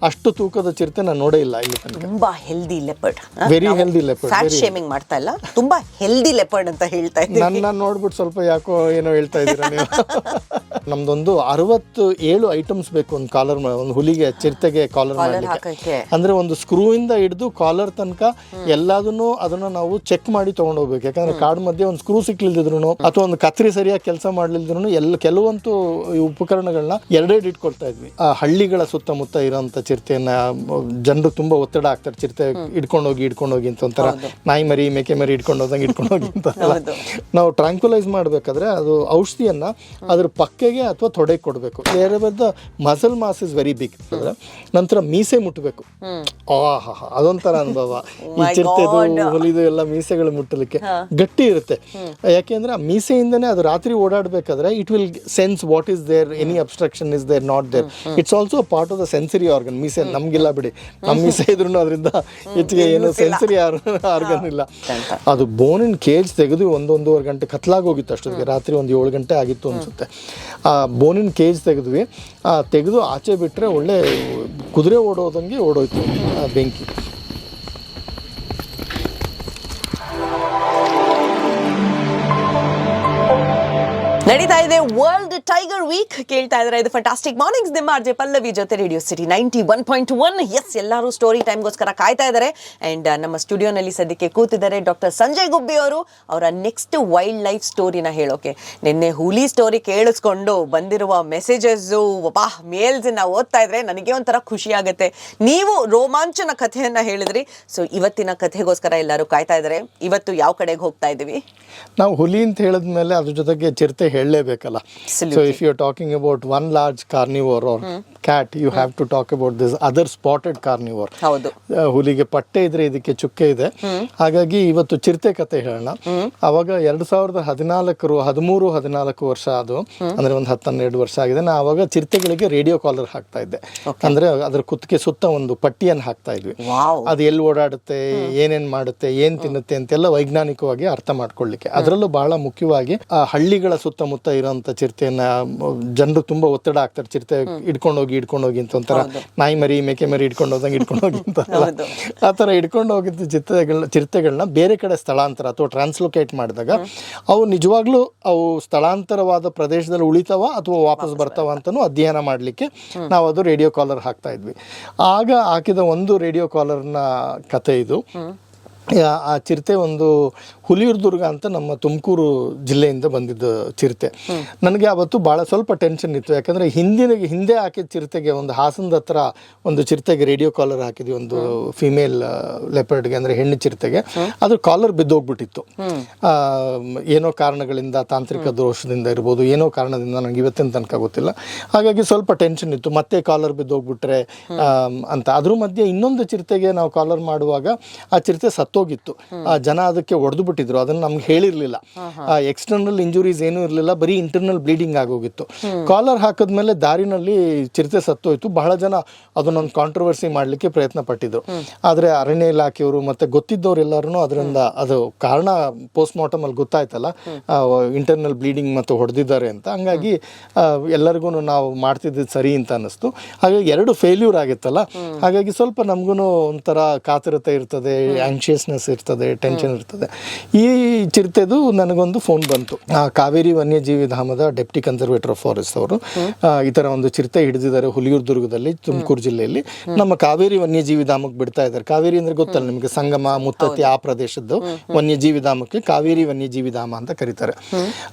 ಅಷ್ಟು ತೂಕದ ಚಿರತೆ ನಾನು ನೋಡೇ ಇಲ್ಲ ಇಲ್ಲಿ ತನಕ. ತುಂಬಾ healthy leopard, very healthy leopard. Fat shaming ಮಾಡ್ತಾ ಇಲ್ಲ, ತುಂಬಾ ಹೆಲ್ದಿ ಲೆಪರ್ಡ್ ಅಂತ ಹೇಳ್ತಾ ಇದ್ದೀನಿ. ನನ್ನ ನೋಡ್ಬಿಟ್ಟು ಸ್ವಲ್ಪ ಯಾಕೋ ಏನೋ ಹೇಳ್ತಾ ಇದ್ದೀರಾ ನೀವು. ನಮ್ದೊಂದು 67 ಐಟಮ್ಸ್ ಬೇಕು ಒಂದು ಕಾಲರ್, ಒಂದು ಹುಲಿಗೆ ಚಿರತೆಗೆ ಕಾಲರ್ ಮಾಡಲಿಕ್ಕೆ. ಅಂದ್ರೆ ಒಂದು ಸ್ಕ್ರೂ ಇಂದ ಹಿಡಿದು ಕಾಲರ್ ತನಕ ಎಲ್ಲದನ್ನು ಅದನ್ನ ನಾವು ಚೆಕ್ ಮಾಡಿ ತಗೊಂಡು ಹೋಗ್ಬೇಕು. ಯಾಕಂದ್ರೆ ಕಾಡು ಮಧ್ಯೆ ಒಂದು ಸ್ಕ್ರೂ ಸಿಕ್ಲಿಲ್ದಿದ್ರು ಅಥವಾ ಒಂದು ಕತ್ರಿ ಸರಿಯಾಗಿ ಕೆಲಸ ಮಾಡ್ಲಿಲ್ದಿದ್ರು ಕೆಲವಂತೂ ಈ ಉಪಕರಣಗಳನ್ನ ಎರಡೆರಡು ಇಟ್ಕೊಳ್ತಾ ಇದ್ವಿ. ಆ ಹಳ್ಳಿಗಳ ಸುತ್ತಮುತ್ತ ಇರೋಂಥ ಚಿರತೆಯನ್ನ ಜನರು ತುಂಬಾ ಒತ್ತಡ ಆಗ್ತಾರೆ, ಚಿರತೆ ಹಿಡ್ಕೊಂಡು ಹೋಗಿ ಅಂತ ಒಂಥರ ನಾಯಿ ಮರಿ ಮೇಕೆ ಮರಿ ಹಿಡ್ಕೊಂಡು ಹೋದಂಗೆ ಹಿಡ್ಕೊಂಡು ಹೋಗಿ ಅಂತ. ನಾವು ಟ್ರಾಂಕ್ಯುಲೈಸ್ ಮಾಡ್ಬೇಕಾದ್ರೆ ಅದು ಔಷಧಿಯನ್ನ ಅದ್ರ ಪಕ್ಕೆಗೆ ಅಥವಾ ತೊಡೆಗೆ ಕೊಡಬೇಕು. Muscle mass is very big. ನಂತರ ಮೀಸೆ ಮುಟ್ಟಬೇಕು. ಅದೊಂಥರ ಅನುಭವ. ಈ ಚಿರತೆದು ಹುಲಿದು ಎಲ್ಲ ಮೀಸೆಗಳು ಮುಟ್ಟಲಿಕ್ಕೆ ಗಟ್ಟಿ ಇರುತ್ತೆ. ಯಾಕೆಂದ್ರೆ ಆ ಮೀಸೆಯಿಂದನೇ ಅದು ರಾತ್ರಿ ಓಡಾಡ್ಬೇಕಾದ್ರೆ it will sense what is there, any obstruction is there, not there. It's also part of the sensory organ. ಮೀಸೆ ನಮ್ಗಿಲ್ಲ ಬಿಡಿ, ನಮ್ಮ ಮೀಸೆ ಇದ್ರೂ ಅದರಿಂದ ಹೆಚ್ಚಿಗೆ ಏನು ಸೆನ್ಸರಿ ಆರ್ಗನ್ ಇಲ್ಲ. ಅದು ಬೋನಿನ ಕೇಜ್ ತೆಗೆದು 1-1.5 ಗಂಟೆ ಕತ್ಲಾಗೋಗಿತ್ತು ಅಷ್ಟೊತ್ತಿಗೆ. ರಾತ್ರಿ 7 ಗಂಟೆ ಆಗಿತ್ತು ಅನ್ಸುತ್ತೆ. ಆ ಬೋನಿನ ಕೇಜ್ ತೆಗೆದ್ವಿ. ತೆಗೆದು ಆಚೆ ಬಿಟ್ಟರೆ ಒಳ್ಳೆ ಕುದುರೆ ಓಡೋದಂಗೆ ಓಡೋಯ್ತು ಬೆಂಕಿ. ನಡೀತಾ ಇದೆ ವರ್ಲ್ಡ್ ಟೈಗರ್ ವೀಕ್. ಕೇಳ್ತಾ ಇದ್ರೆ ಇದು ಫ್ಯಾಂಟಾಸ್ಟಿಕ್ ಮಾರ್ನಿಂಗ್ಸ್ ನಿಮ್ಮ ಆರ್ಜೆ ಪಲ್ಲವಿ ಜೊತೆ ರೇಡಿಯೋ ಸಿಟಿ 91.1. ಎಸ್, ಎಲ್ಲರೂ ಸ್ಟೋರಿ ಟೈಮ್ಗೋಸ್ಕರ ಕಾಯ್ತಾ ಇದ್ದಾರೆ. ಅಂಡ್ ನಮ್ಮ ಸ್ಟುಡಿಯೋನಲ್ಲಿ ಸದ್ಯಕ್ಕೆ ಕೂತಿದ್ದಾರೆ ಡಾಕ್ಟರ್ ಸಂಜಯ್ ಗುಬ್ಬಿ ಅವರು. ಅವರ ನೆಕ್ಸ್ಟ್ ವೈಲ್ಡ್ ಲೈಫ್ ಸ್ಟೋರಿನ ಹೇಳೋಕೆ. ನಿನ್ನೆ ಹುಲಿ ಸ್ಟೋರಿ ಕೇಳಿಸ್ಕೊಂಡು ಬಂದಿರುವ ಮೆಸೇಜಸ್ಸು, ಮೇಲ್ಸ್ನ ಓದ್ತಾ ಇದ್ರೆ ನನಗೆ ಒಂಥರ ಖುಷಿ ಆಗುತ್ತೆ. ನೀವು ರೋಮಾಂಚನ ಕಥೆಯನ್ನ ಹೇಳಿದ್ರಿ. ಸೊ ಇವತ್ತಿನ ಕಥೆಗೋಸ್ಕರ ಎಲ್ಲರೂ ಕಾಯ್ತಾ ಇದ್ದಾರೆ. ಇವತ್ತು ಯಾವ ಕಡೆಗೆ ಹೋಗ್ತಾ ಇದೀವಿ? ನಾವು ಹುಲಿ ಅಂತ ಹೇಳಿದ್ಮೇಲೆ ಅದ್ರ ಜೊತೆಗೆ ಚಿರತೆ ಹೇಳಲೇಬೇಕಲ್ಲ. So if you are talking about one large carnivore or cat, you have to talk about this other spotted carnivore. ಹುಲಿಗೆ ಪಟ್ಟೆ ಇದ್ರೆ ಇದಕ್ಕೆ ಚುಕ್ಕೆ ಇದೆ. ಹಾಗಾಗಿ ಇವತ್ತು ಚಿರತೆ ಕತೆ ಹೇಳೋಣ. ಅವಾಗ 2013-14 ವರ್ಷ, ಅದು ಅಂದ್ರೆ ಒಂದು 10-12 ವರ್ಷ ಆಗಿದೆ. ನಾ ಅವಾಗ ಚಿರತೆಗಳಿಗೆ ರೇಡಿಯೋ ಕಾಲರ್ ಹಾಕ್ತಾ ಇದ್ದೆ. ಅಂದ್ರೆ ಅದ್ರ ಕುತ್ತಿಗೆ ಸುತ್ತ ಒಂದು ಪಟ್ಟಿಯನ್ನು ಹಾಕ್ತಾ ಇದ್ವಿ. ಅದು ಎಲ್ಲಿ ಓಡಾಡುತ್ತೆ, ಏನೇನ್ ಮಾಡುತ್ತೆ, ಏನ್ ತಿನ್ನುತ್ತೆ ಅಂತೆಲ್ಲ ವೈಜ್ಞಾನಿಕವಾಗಿ ಅರ್ಥ ಮಾಡ್ಕೊಳ್ಳಿಕ್ಕೆ. ಅದರಲ್ಲೂ ಬಹಳ ಮುಖ್ಯವಾಗಿ ಆ ಹಳ್ಳಿಗಳ ಸುತ್ತಮುತ್ತ ಇರೋಂಥ ಚಿರತೆಯನ್ನ ಜನರು ತುಂಬಾ ಒತ್ತಡ ಆಗ್ತಾರೆ, ಚಿರತೆ ಹಿಡ್ಕೊಂಡು ಹೋಗಿ ಅಂತ ಒಂಥರ ನಾಯಿ ಮರಿ ಮೇಕೆ ಮರಿ ಹಿಡ್ಕೊಂಡು ಹೋದಂಗೆ ಹಿಡ್ಕೊಂಡು ಹೋಗಿ ಅಂತ. ಆ ತರ ಹಿಡ್ಕೊಂಡು ಹೋಗಿದ್ದ ಚಿರತೆಗಳನ್ನ ಬೇರೆ ಕಡೆ ಸ್ಥಳಾಂತರ ಅಥವಾ ಟ್ರಾನ್ಸ್ಲೋಕೇಟ್ ಮಾಡಿದಾಗ ಅವು ನಿಜವಾಗ್ಲೂ ಅವು ಸ್ಥಳಾಂತರವಾದ ಪ್ರದೇಶದಲ್ಲಿ ಉಳಿತಾವ ಅಥವಾ ವಾಪಸ್ ಬರ್ತಾವ ಅಂತಾನು ಅಧ್ಯಯನ ಮಾಡ್ಲಿಕ್ಕೆ ನಾವು ಅದು ರೇಡಿಯೋ ಕಾಲರ್ ಹಾಕ್ತಾ ಇದ್ವಿ. ಆಗ ಹಾಕಿದ ಒಂದು ರೇಡಿಯೋ ಕಾಲರ್ನ ಕತೆ ಇದು. ಆ ಚಿರತೆ ಒಂದು ಹುಲಿಯೂರ್ದುರ್ಗ ಅಂತ ನಮ್ಮ ತುಮಕೂರು ಜಿಲ್ಲೆಯಿಂದ ಬಂದಿದ್ದ ಚಿರತೆ. ನನಗೆ ಅವತ್ತು ಭಾಳ ಸ್ವಲ್ಪ ಟೆನ್ಷನ್ ಇತ್ತು. ಯಾಕಂದರೆ ಹಿಂದೆ ಹಾಕಿದ ಚಿರತೆಗೆ, ಒಂದು ಹಾಸನದ ಹತ್ರ ಒಂದು ಚಿರತೆಗೆ ರೇಡಿಯೋ ಕಾಲರ್ ಹಾಕಿದ್ವಿ, ಒಂದು ಫಿಮೇಲ್ ಲೆಪರ್ಡ್ಗೆ, ಅಂದರೆ ಹೆಣ್ಣು ಚಿರತೆಗೆ. ಅದು ಕಾಲರ್ ಬಿದ್ದೋಗ್ಬಿಟ್ಟಿತ್ತು. ಏನೋ ಕಾರಣಗಳಿಂದ, ತಾಂತ್ರಿಕ ದೋಷದಿಂದ ಇರ್ಬೋದು, ಏನೋ ಕಾರಣದಿಂದ, ನನಗೆ ಇವತ್ತಿನ ತನಕ ಗೊತ್ತಿಲ್ಲ. ಹಾಗಾಗಿ ಸ್ವಲ್ಪ ಟೆನ್ಷನ್ ಇತ್ತು, ಮತ್ತೆ ಕಾಲರ್ ಬಿದ್ದೋಗ್ಬಿಟ್ರೆ ಅಂತ. ಅದ್ರ ಮಧ್ಯೆ ಇನ್ನೊಂದು ಚಿರತೆಗೆ ನಾವು ಕಾಲರ್ ಮಾಡುವಾಗ ಆ ಚಿರತೆ ಸತ್ತೋಗಿತ್ತು. ಜನ ಅದಕ್ಕೆ ಹೊಡೆದು ಬಿಟ್ಟಿದ್ರು, ಅದನ್ನ ನಮ್ಗೆ ಹೇಳಿರ್ಲಿಲ್ಲ. ಎಕ್ಸ್ಟರ್ನಲ್ ಇಂಜುರೀಸ್ ಏನೂ ಇರಲಿಲ್ಲ, ಬರೀ ಇಂಟರ್ನಲ್ ಬ್ಲೀಡಿಂಗ್ ಆಗೋಗಿತ್ತು. ಕಾಲರ್ ಹಾಕಿದ್ಮೇಲೆ ದಾರಿನಲ್ಲಿ ಚಿರತೆ ಸತ್ತೋಯ್ತು. ಬಹಳ ಜನ ಅದನ್ನೊಂದು ಕಾಂಟ್ರವರ್ಸಿ ಮಾಡಲಿಕ್ಕೆ ಪ್ರಯತ್ನ ಪಟ್ಟಿದ್ರು. ಆದರೆ ಅರಣ್ಯ ಇಲಾಖೆಯವರು ಮತ್ತೆ ಗೊತ್ತಿದ್ದವರೆಲ್ಲರೂ ಅದರಿಂದ ಅದು ಕಾರಣ ಪೋಸ್ಟ್ ಮಾರ್ಟಮ್ ಅಲ್ಲಿ ಗೊತ್ತಾಯ್ತಲ್ಲ, ಇಂಟರ್ನಲ್ ಬ್ಲೀಡಿಂಗ್ ಮತ್ತು ಹೊಡೆದಿದ್ದಾರೆ ಅಂತ. ಹಂಗಾಗಿ ಎಲ್ಲರಿಗೂ ನಾವು ಮಾಡ್ತಿದ್ದು ಸರಿ ಅಂತ ಅನ್ನಿಸ್ತು. ಹಾಗಾಗಿ 2 ಫೇಲ್ಯೂರ್ ಆಗಿತ್ತಲ್ಲ, ಹಾಗಾಗಿ ಸ್ವಲ್ಪ ನಮಗೂ ಒಂಥರ ಕಾತರತೆ ಇರ್ತದೆ, ಆಂಕ್ಷಿಯಸ್ನೆಸ್ ಇರ್ತದೆ, ಟೆನ್ಷನ್ ಇರ್ತದೆ. ಈ ಚಿರತೆದು ನನಗೊಂದು ಫೋನ್ ಬಂತು. ಕಾವೇರಿ ವನ್ಯಜೀವಿ ಧಾಮದ ಡೆಪ್ಟಿ ಕನ್ಸರ್ವೇಟರ್ ಆಫ್ ಫಾರೆಸ್ಟ್ ಅವರು ಈ ಥರ ಒಂದು ಚಿರತೆ ಹಿಡಿದಿದ್ದಾರೆ ಹುಲಿಯೂರ್ದುರ್ಗದಲ್ಲಿ, ತುಮಕೂರು ಜಿಲ್ಲೆಯಲ್ಲಿ. ನಮ್ಮ ಕಾವೇರಿ ವನ್ಯಜೀವಿ ಧಾಮಕ್ಕೆ ಬಿಡ್ತಾ ಇದ್ದಾರೆ. ಕಾವೇರಿ ಅಂದ್ರೆ ಗೊತ್ತಲ್ಲ ನಿಮಗೆ, ಸಂಗಮ ಮುತ್ತತ್ತಿ ಆ ಪ್ರದೇಶದ್ದು ವನ್ಯಜೀವಿ ಧಾಮಕ್ಕೆ ಕಾವೇರಿ ವನ್ಯಜೀವಿ ಧಾಮ ಅಂತ ಕರೀತಾರೆ.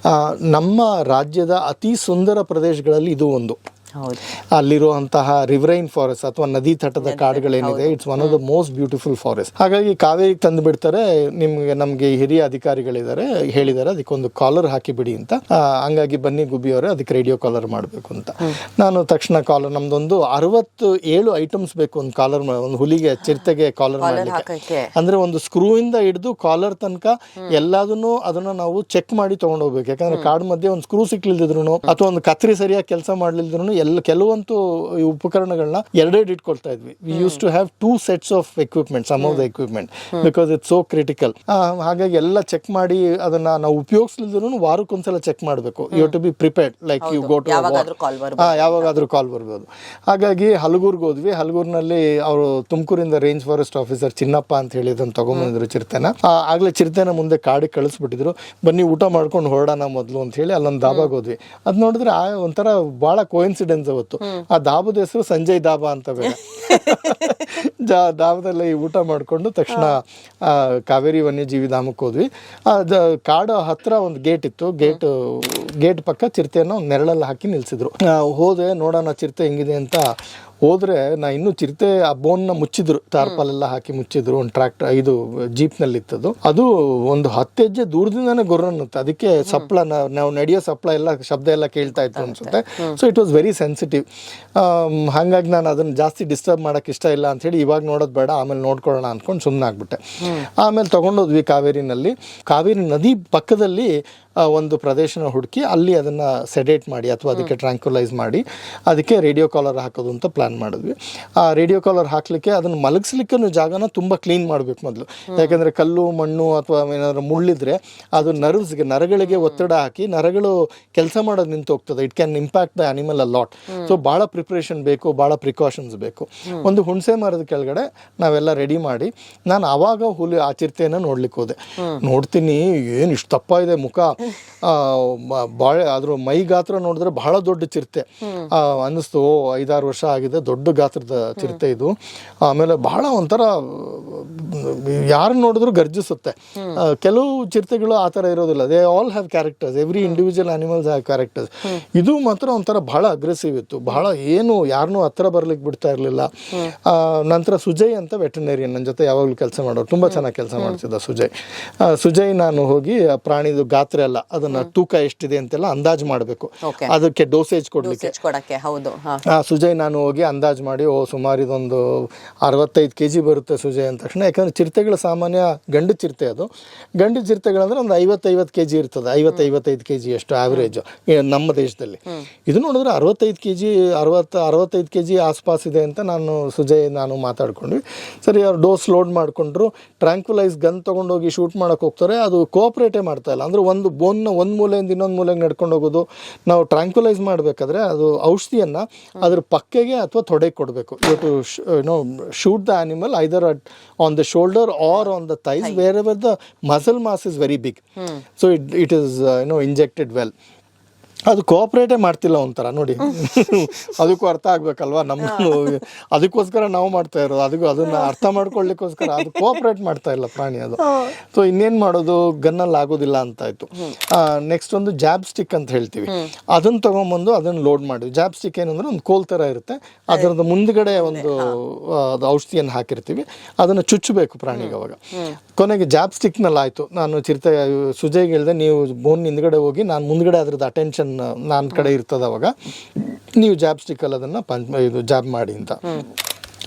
ನಮ್ಮ ರಾಜ್ಯದ ಅತಿ ಸುಂದರ ಪ್ರದೇಶಗಳಲ್ಲಿ ಇದು ಒಂದು. ಅಲ್ಲಿರುವಂತಹ ರಿವರೈನ್ ಫಾರೆಸ್ಟ್ ಅಥವಾ ನದಿ ತಟದ ಕಾಡುಗಳೇನಿದೆ, it's one of the most beautiful forest. ಹಾಗಾಗಿ ಕಾವೇರಿಗೆ ತಂದು ಬಿಡ್ತಾರೆ. ನಮಗೆ ಹಿರಿಯ ಅಧಿಕಾರಿಗಳಿದ್ದಾರೆ, ಹೇಳಿದ್ದಾರೆ ಅದಕ್ಕೊಂದು ಕಾಲರ್ ಹಾಕಿ ಬಿಡಿ ಅಂತ. ಹಂಗಾಗಿ ಬನ್ನಿ ಗುಬ್ಬಿಯವರೇ, ಅದಕ್ಕೆ ರೇಡಿಯೋ ಕಾಲರ್ ಮಾಡಬೇಕು ಅಂತ. ನಾನು ತಕ್ಷಣ ಕಾಲರ್, ನಮ್ದೊಂದು 67 ಐಟಮ್ಸ್ ಬೇಕು ಒಂದು ಕಾಲರ್, ಒಂದು ಹುಲಿಗೆ ಚಿರತೆಗೆ ಕಾಲರ್ ಮಾಡಲಿಕ್ಕೆ. ಅಂದ್ರೆ ಒಂದು ಸ್ಕ್ರೂ ಇಂದ ಹಿಡಿದು ಕಾಲರ್ ತನಕ ಎಲ್ಲದನ್ನು ಅದನ್ನ ನಾವು ಚೆಕ್ ಮಾಡಿ ತಗೊಂಡು ಹೋಗ್ಬೇಕು. ಯಾಕಂದ್ರೆ ಕಾಡು ಮಧ್ಯೆ ಒಂದು ಸ್ಕ್ರೂ ಸಿಕ್ಲಿಲ್ದಿದ್ರು ಅಥವಾ ಒಂದು ಕತ್ರಿ ಸರಿಯಾಗಿ ಕೆಲಸ ಮಾಡ್ಲಿಲ್ದಿದ್ರು ಕೆಲವಂತೂ ಈ ಉಪಕರಣಗಳನ್ನ ಎರಡೆರಡು ಇಟ್ಕೊಳ್ತಾ ಇದ್ವಿ. We use to have 2 sets of equipment, some of the equipment, because it's so critical. ಹಾಗಾಗಿ ಎಲ್ಲ ಚೆಕ್ ಮಾಡಿ ಅದನ್ನ ನಾವು ಉಪಯೋಗಿಸ್ಲಿದ್ರು ವಾರಕ್ಕೊಂದ್ಸಲ ಚೆಕ್ ಮಾಡಬೇಕು. You to be prepared, like you go to ಯಾವಾಗಾದ್ರೂ ಕಾಲ್ ಬರ್ಬೋದು. ಹಾಗಾಗಿ ಹಲಗೂರ್ಗೆ ಹೋದ್ವಿ. ಹಲಗೂರಿನಲ್ಲಿ ಅವರು ತುಮಕೂರಿಂದ ರೇಂಜ್ ಫಾರೆಸ್ಟ್ ಆಫೀಸರ್ ಚಿನ್ನಪ್ಪ ಅಂತ ಹೇಳಿ ಅದನ್ನ ತಗೊಂಬಂದಿದ್ರು ಚಿರತೆನ. ಆಗ್ಲೇ ಚಿರತೆನ ಮುಂದೆ ಕಾಡಿಗೆ ಕಳಿಸ್ಬಿಟ್ಟಿದ್ರು. ಬನ್ನಿ ಊಟ ಮಾಡ್ಕೊಂಡು ಹೊರಡೋಣ ಮೊದಲು ಅಂತ ಹೇಳಿ ಅಲ್ಲೊಂದು ದಾಬಾಗೆ ಹೋದ್ವಿ. ಅದ್ ನೋಡಿದ್ರೆ ಒಂಥರ ಬಹಳ ಕೋಇನ್ಸಿಡೆನ್ಸ್ ಅವತ್ತು. ಆ ದಾಬದ ಹೆಸರು ಸಂಜಯ್ ದಾಬಾ ಅಂತ ಬೇರೆ. ದಾಬದಲ್ಲಿ ಊಟ ಮಾಡ್ಕೊಂಡು ತಕ್ಷಣ ಕಾವೇರಿ ವನ್ಯಜೀವಿ ಧಾಮಕ್ಕೆ ಹೋದ್ವಿ. ಕಾಡು ಹತ್ರ ಒಂದು ಗೇಟ್ ಇತ್ತು. ಗೇಟ್ ಪಕ್ಕ ಚಿರತೆಯನ್ನು ನೆರಳಲ್ಲಿ ಹಾಕಿ ನಿಲ್ಸಿದ್ರು. ಹೋದೆ ನೋಡೋಣ ಚಿರತೆ ಹೆಂಗಿದೆ ಅಂತ ಹೋದ್ರೆ ಇನ್ನೂ ಚಿರತೆ ಆ ಬೋನ್ನ ಮುಚ್ಚಿದ್ರು, ಟಾರ್ಪಲ್ ಎಲ್ಲ ಹಾಕಿ ಮುಚ್ಚಿದ್ರು. ಒಂದು ಟ್ರ್ಯಾಕ್ಟರ್ ಇದು ಜೀಪ್ನಲ್ಲಿ ಇತ್ತದು. ಅದು ಒಂದು 10 ಹೆಜ್ಜೆ ದೂರದಿಂದಾನೇ ಗೊರ್ರನ್ನುತ್ತೆ. ಅದಕ್ಕೆ ಸಪ್ಲ ನಾವು ನಡೆಯೋ ಸಪ್ಲ ಎಲ್ಲ ಶಬ್ದ ಎಲ್ಲ ಕೇಳ್ತಾ ಇತ್ತು ಅನ್ಸುತ್ತೆ. So it was very sensitive. ಹಾಗಾಗಿ ನಾನು ಅದನ್ನು ಜಾಸ್ತಿ ಡಿಸ್ಟರ್ಬ್ ಮಾಡೋಕೆ ಇಷ್ಟ ಇಲ್ಲ ಅಂಥೇಳಿ ಇವಾಗ ನೋಡೋದು ಬೇಡ, ಆಮೇಲೆ ನೋಡ್ಕೊಳ್ಳೋಣ ಅಂದ್ಕೊಂಡು ಸುಮ್ಮನೆ ಆಗ್ಬಿಟ್ಟೆ. ಆಮೇಲೆ ತೊಗೊಂಡೋದ್ವಿ ಕಾವೇರಿನಲ್ಲಿ. ಕಾವೇರಿ ನದಿ ಪಕ್ಕದಲ್ಲಿ ಒಂದು ಪ್ರದೇಶನ ಹುಡುಕಿ ಅಲ್ಲಿ ಅದನ್ನು ಸೆಡೇಟ್ ಮಾಡಿ ಅಥವಾ ಅದಕ್ಕೆ ಟ್ರ್ಯಾಂಕ್ಯುಲೈಸ್ ಮಾಡಿ ಅದಕ್ಕೆ ರೇಡಿಯೋ ಕಾಲರ್ ಹಾಕೋದು ಅಂತ ಪ್ಲಾನ್ ಮಾಡಿದ್ವಿ. ಆ ರೇಡಿಯೋ ಕಾಲರ್ ಹಾಕಲಿಕ್ಕೆ ಅದನ್ನು ಮಲಗಿಸ್ಲಿಕ್ಕೂ ಜಾಗನ ತುಂಬ ಕ್ಲೀನ್ ಮಾಡಬೇಕು ಮೊದಲು. ಯಾಕೆಂದರೆ ಕಲ್ಲು ಮಣ್ಣು ಅಥವಾ ಏನಾದರೂ ಮುಳ್ಳಿದ್ರೆ ಅದು ನರಗಳಿಗೆ ಒತ್ತಡ ಹಾಕಿ ನರಗಳು ಕೆಲಸ ಮಾಡೋದು ನಿಂತು ಹೋಗ್ತದೆ. It can impact the animal a lot. So ಭಾಳ ಪ್ರಿಪ್ರೇಷನ್ ಬೇಕು, ಭಾಳ ಪ್ರಿಕಾಷನ್ಸ್ ಬೇಕು. ಒಂದು ಹುಣಸೆ ಮರದ ಕೆಳಗಡೆ ನಾವೆಲ್ಲ ರೆಡಿ ಮಾಡಿ ನಾನು ಆವಾಗ ಆ ಚಿರತೆಯನ್ನು ನೋಡ್ಲಿಕ್ಕೆ ಹೋದೆ. ನೋಡ್ತೀನಿ ಏನು ಇಷ್ಟು ದಪ್ಪ ಇದೆ ಮುಖ, ಅದ್ರ ಮೈ ಗಾತ್ರ ನೋಡಿದ್ರೆ ಬಹಳ ದೊಡ್ಡ ಚಿರತೆ ಅನ್ನಿಸ್ತು. 5-6 ವರ್ಷ ಆಗಿದೆ, ದೊಡ್ಡ ಗಾತ್ರದ ಚಿರತೆ ಇದು. ಆಮೇಲೆ ಬಹಳ ಒಂಥರ ಯಾರನ್ನ ನೋಡಿದ್ರು ಗರ್ಜಿಸುತ್ತೆ. ಕೆಲವು ಚಿರತೆಗಳು ಆ ಥರ ಇರೋದಿಲ್ಲ. They all have characters. Every individual animals have characters. ಇದು ಮಾತ್ರ ಒಂಥರ ಬಹಳ ಅಗ್ರೆಸಿವ್ ಇತ್ತು. ಬಹಳ ಯಾರನ್ನೂ ಹತ್ರ ಬರ್ಲಿಕ್ಕೆ ಬಿಡ್ತಾ ಇರಲಿಲ್ಲ. ನಂತರ ಸುಜಯ್ ಅಂತ ವೆಟರ್ನೇರಿಯನ್ ನನ್ನ ಜೊತೆ ಯಾವಾಗಲೂ ಕೆಲಸ ಮಾಡೋರು, ತುಂಬ ಚೆನ್ನಾಗಿ ಕೆಲಸ ಮಾಡ್ತಿದ್ದ ಸುಜಯ್. ನಾನು ಹೋಗಿ ಪ್ರಾಣಿದು ಗಾತ್ರ ಎಲ್ಲ ಅದನ್ನ ತೂಕ ಎಷ್ಟಿದೆ ಅಂತೆಲ್ಲ ಅಂದಾಜು ಮಾಡಬೇಕು, ಅದಕ್ಕೆ ಡೋಸೇಜ್ ಕೊಡ್ಲಿಕ್ಕೆ. ಸುಜಯ್ ನಾನು ಹೋಗಿ ಅಂದಾಜು ಮಾಡಿ ಸುಮಾರು ಇದೊಂದು 65 kg ಬರುತ್ತೆ ಸುಜಯ್ ಅಂದ ತಕ್ಷಣ. ಯಾಕಂದ್ರೆ ಚಿರತೆಗಳು ಸಾಮಾನ್ಯ ಗಂಡು ಚಿರತೆ, ಅದು ಗಂಡು ಚಿರತೆಗಳಂದ್ರೆ ಒಂದು 50 kg ಇರ್ತದೆ. 55 kg ಅಷ್ಟು ಆವ್ರೇಜ್ ನಮ್ಮ ದೇಶದಲ್ಲಿ. ಇದು ನೋಡಿದ್ರೆ 65 kg 65 kg ಆಸ್ಪಾಸ್ ಇದೆ ಅಂತ ನಾನು ಮಾತಾಡ್ಕೊಂಡ್ವಿ. ಸರಿ, ಅವ್ರು ಡೋಸ್ ಲೋಡ್ ಮಾಡ್ಕೊಂಡ್ರು. ಟ್ರ್ಯಾಂಕ್ಯುಲೈಸ್ ಗನ್ ತೊಗೊಂಡೋಗಿ ಶೂಟ್ ಮಾಡಕ್ಕೆ ಹೋಗ್ತಾರೆ. ಅದು ಕೋಆಪ್ರೇಟೇ ಮಾಡ್ತಾ ಇಲ್ಲ. ಅಂದ್ರೆ ಒಂದು ಬೋನ್ನ ಒಂದು ಮೂಲೆಯಿಂದ ಇನ್ನೊಂದು ಮೂಲೆಗೆ ನಡ್ಕೊಂಡು ಹೋಗೋದು. ನಾವು ಟ್ರ್ಯಾಂಕ್ಯುಲೈಸ್ ಮಾಡಬೇಕಾದ್ರೆ ಅದು ಔಷಧಿಯನ್ನು ಅದ್ರ ಪಕ್ಕೆಗೆ ಅಥವಾ ತೊಡೆಗೆ ಕೊಡಬೇಕು. You to shoot the animal either on the shoulder or on the thighs, wherever the muscle mass is very big. So it is injected well. ಅದು ಕೋಆಪ್ರೇಟೇ ಮಾಡ್ತಿಲ್ಲ ಒಂಥರ ನೋಡಿ. ಅದಕ್ಕೂ ಅರ್ಥ ಆಗ್ಬೇಕಲ್ವಾ, ಅದಕ್ಕೋಸ್ಕರ ನಾವು ಮಾಡ್ತಾ ಇರೋದು. ಅದನ್ನ ಅರ್ಥ ಮಾಡ್ಕೊಳ್ಳಿಕ್ಕೋಸ್ಕರ ಅದು ಕೋಆಪ್ರೇಟ್ ಮಾಡ್ತಾ ಇಲ್ಲ ಪ್ರಾಣಿ ಅದು. ಸೊ ಇನ್ನೇನು ಮಾಡೋದು, ಗನ್ನಲ್ಲಿ ಆಗೋದಿಲ್ಲ ಅಂತಾಯ್ತು. ನೆಕ್ಸ್ಟ್ ಒಂದು ಜಾಬ್ ಸ್ಟಿಕ್ ಅಂತ ಹೇಳ್ತೀವಿ, ಅದನ್ನ ತಗೊಂಬಂದು ಅದನ್ನ ಲೋಡ್ ಮಾಡಿದ್ವಿ. ಜಾಬ್ ಸ್ಟಿಕ್ ಏನಂದ್ರೆ ಒಂದು ಕೋಲ್ ಥರ ಇರುತ್ತೆ, ಅದರದ ಮುಂದ್ಗಡೆ ಒಂದು ಔಷಧಿಯನ್ನು ಹಾಕಿರ್ತೀವಿ, ಅದನ್ನು ಚುಚ್ಚಬೇಕು ಪ್ರಾಣಿಗೆ. ಅವಾಗ ಕೊನೆಗೆ ಜಾಬ್ ಸ್ಟಿಕ್ನಲ್ಲಿ ಆಯಿತು. ನಾನು ಸುಜಯ್ಗೆ ಹೇಳಿದೆ, ನೀವು ಬೋನ್ ಹಿಂದ್ಗಡೆ ಹೋಗಿ, ನಾನು ಮುಂದ್ಗಡೆ ಅದ್ರದ್ದು ಅಟೆನ್ಷನ್ ನನ್ನ ಕಡೆ ಇರ್ತದೆ, ಅವಾಗ ನೀವು ಜಾಬ್ ಸ್ಟಿಕ್ಕಲ್ಲಿ ಅದನ್ನು ಜಾಬ್ ಮಾಡಿ ಅಂತ.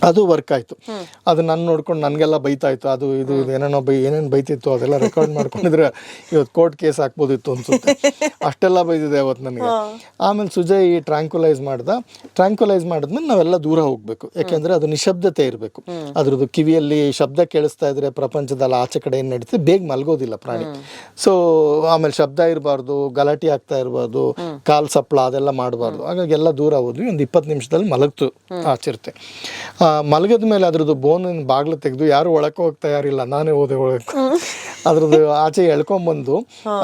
ಅದು ವರ್ಕ್ ಆಯಿತು. ಅದು ನಾನು ನೋಡ್ಕೊಂಡು ನನಗೆಲ್ಲ ಬೈತಾಯಿತ್ತು. ಅದು ಇದು ಏನೇನು ಬೈತಿತ್ತು ಅದೆಲ್ಲ ರೆಕಾರ್ಡ್ ಮಾಡ್ಕೊಂಡಿದ್ರೆ ಇವತ್ತು ಕೋರ್ಟ್ ಕೇಸ್ ಹಾಕ್ಬೋದಿತ್ತು ಅನ್ಸುತ್ತೆ, ಅಷ್ಟೆಲ್ಲ ಬೈದಿದೆ ಅವತ್ತು ನನಗೆ. ಆಮೇಲೆ ಸುಜಯ್ ಟ್ರ್ಯಾಂಕ್ಯುಲೈಸ್ ಮಾಡಿದ್ಮೇಲೆ ನಾವೆಲ್ಲ ದೂರ ಹೋಗಬೇಕು. ಯಾಕೆಂದರೆ ಅದು ನಿಶಬ್ದತೆ ಇರಬೇಕು. ಅದ್ರದ್ದು ಕಿವಿಯಲ್ಲಿ ಶಬ್ದ ಕೇಳಿಸ್ತಾ ಇದ್ರೆ ಪ್ರಪಂಚದಲ್ಲಿ ಆಚೆ ಕಡೆ ಏನು ನಡೀತದೆ, ಬೇಗ ಮಲ್ಗೋದಿಲ್ಲ ಪ್ರಾಣಿ. ಸೊ ಆಮೇಲೆ ಶಬ್ದ ಇರಬಾರ್ದು, ಗಲಾಟೆ ಆಗ್ತಾ ಇರಬಾರ್ದು, ಕಾಲು ಸಪ್ಪಳ ಅದೆಲ್ಲ ಮಾಡಬಾರ್ದು. ಹಾಗಾಗಿ ಎಲ್ಲ ದೂರ ಹೋದ್ವಿ. ಒಂದು 20 ನಿಮಿಷದಲ್ಲಿ ಮಲಗ್ತು ಆ ಚಿರತೆ. ಮಲಗಿದ ಮೇಲೆ ಅದ್ರದ್ದು ಬೋನಿನ ಬಾಗಿಲು ತೆಗೆದು, ಯಾರು ಒಳಕ್ಕೆ ಹೋಗಿ ತಯಾರಿಲ್ಲ, ನಾನೇ ಹೋದೆ ಒಳಕ್ಕೆ. ಅದ್ರದ್ದು ಆಚೆ ಎಳ್ಕೊಂಬಂದು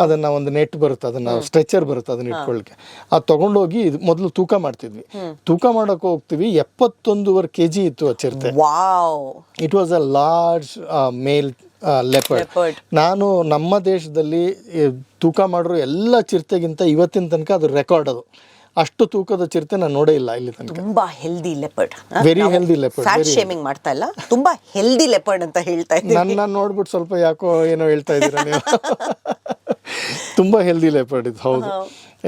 ಅದನ್ನ ಒಂದು ನೆಟ್ ಬರುತ್ತೆ, ಅದನ್ನ ಸ್ಟ್ರೆಚರ್ ಬರುತ್ತೆ, ಅದನ್ನ ಇಟ್ಕೊಳ್ಳಿಕ್ಕೆ. ಅದು ತಗೊಂಡೋಗಿ ಮೊದಲು ತೂಕ ಮಾಡ್ತಿದ್ವಿ. ತೂಕ ಮಾಡಕ್ಕೆ ಹೋಗ್ತೀವಿ. 71.5 kg ಇತ್ತು ಆ ಚಿರತೆ. It was a large male leopard. ನಾನು ನಮ್ಮ ದೇಶದಲ್ಲಿ ತೂಕ ಮಾಡಿರೋ ಎಲ್ಲ ಚಿರತೆಗಿಂತ ಇವತ್ತಿನ ತನಕ ಅದು ರೆಕಾರ್ಡ್. ಅದು ಅಷ್ಟು ತೂಕದ ಚಿರತೆ ನಾನು ನೋಡೇ ಇಲ್ಲ ಇಲ್ಲಿ ತನಕ. ತುಂಬಾ healthy leopard, very healthy leopard. Fat shaming ಮಾಡ್ತಾ ಇಲ್ಲ, ತುಂಬಾ ಹೆಲ್ದಿ ಲೆಪರ್ಡ್ ಅಂತ ಹೇಳ್ತಾ ಇದ್ದೀನಿ. ನನ್ನ ನೋಡ್ಬಿಟ್ಟು ಸ್ವಲ್ಪ ಯಾಕೋ ಏನೋ ಹೇಳ್ತಾ ಇದ್ದೀರಾ ನೀವು. ತುಂಬ ಹೆಲ್ದಿ ಲೆಪರ್ಡ್ ಇದು, ಹೌದು.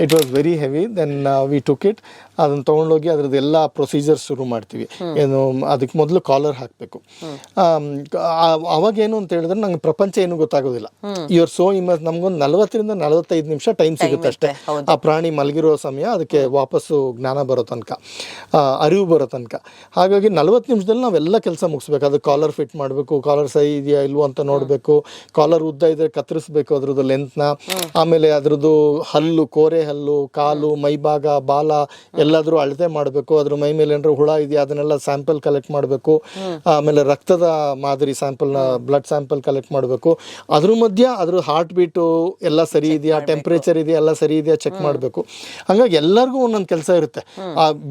It was very heavy. Then we took it, ಅದನ್ನು ತೊಗೊಂಡೋಗಿ ಅದ್ರದ್ದು ಎಲ್ಲ ಪ್ರೊಸೀಜರ್ಸ್ ಶುರು ಮಾಡ್ತೀವಿ. ಏನು ಅದಕ್ಕೆ ಮೊದಲು ಕಾಲರ್ ಹಾಕಬೇಕು. ಅವಾಗೇನು ಅಂತ ಹೇಳಿದ್ರೆ ನಂಗೆ ಪ್ರಪಂಚ ಏನು ಗೊತ್ತಾಗೋದಿಲ್ಲ. Your so immerse. ನಮ್ಗೊಂದು 40-45 ನಿಮಿಷ ಟೈಮ್ ಸಿಗುತ್ತೆ ಅಷ್ಟೇ. ಆ ಪ್ರಾಣಿ ಮಲಗಿರೋ ಸಮಯ, ಅದಕ್ಕೆ ವಾಪಸ್ಸು ಜ್ಞಾನ ಬರೋ ತನಕ, ಅರಿವು ಬರೋ ತನಕ. ಹಾಗಾಗಿ 40 ನಿಮಿಷದಲ್ಲಿ ನಾವೆಲ್ಲ ಕೆಲಸ ಮುಗಿಸ್ಬೇಕು. ಅದು ಕಾಲರ್ ಫಿಟ್ ಮಾಡಬೇಕು, ಕಾಲರ್ ಸೈ ಇದೆಯಾ ಇಲ್ವೋ ಅಂತ ನೋಡಬೇಕು, ಕಾಲರ್ ಉದ್ದ ಇದ್ರೆ ಕತ್ತರಿಸ್ಬೇಕು ಅದ್ರದ್ದು ಲೆಂತ್ನ, ಆಮೇಲೆ ಅದ್ರದ್ದು ಹಲ್ಲು, ಕೋರೆ ಹಲ್ಲು, ಕಾಲು, ಮೈಭಾಗ, ಬಾಲ ಎಲ್ಲಾದರೂ ಅಳತೆ ಮಾಡಬೇಕು. ಅದ್ರ ಮೈ ಮೇಲೆ ಏನಾದ್ರು ಹುಳ ಇದೆಯಾ ಅದನ್ನೆಲ್ಲ ಸ್ಯಾಂಪಲ್ ಕಲೆಕ್ಟ್ ಮಾಡಬೇಕು. ಆಮೇಲೆ ರಕ್ತದ ಮಾದರಿ ಸ್ಯಾಂಪಲ್ನ, ಬ್ಲಡ್ ಸ್ಯಾಂಪಲ್ ಕಲೆಕ್ಟ್ ಮಾಡಬೇಕು. ಅದ್ರ ಮಧ್ಯ ಅದ್ರ ಹಾರ್ಟ್ ಬೀಟು ಎಲ್ಲ ಸರಿ ಇದೆಯಾ, ಟೆಂಪ್ರೇಚರ್ ಇದೆಯಾ ಎಲ್ಲ ಸರಿ ಇದೆಯಾ ಚೆಕ್ ಮಾಡಬೇಕು. ಹಂಗಾಗಿ ಎಲ್ಲರಿಗೂ ಒಂದೊಂದು ಕೆಲಸ ಇರುತ್ತೆ.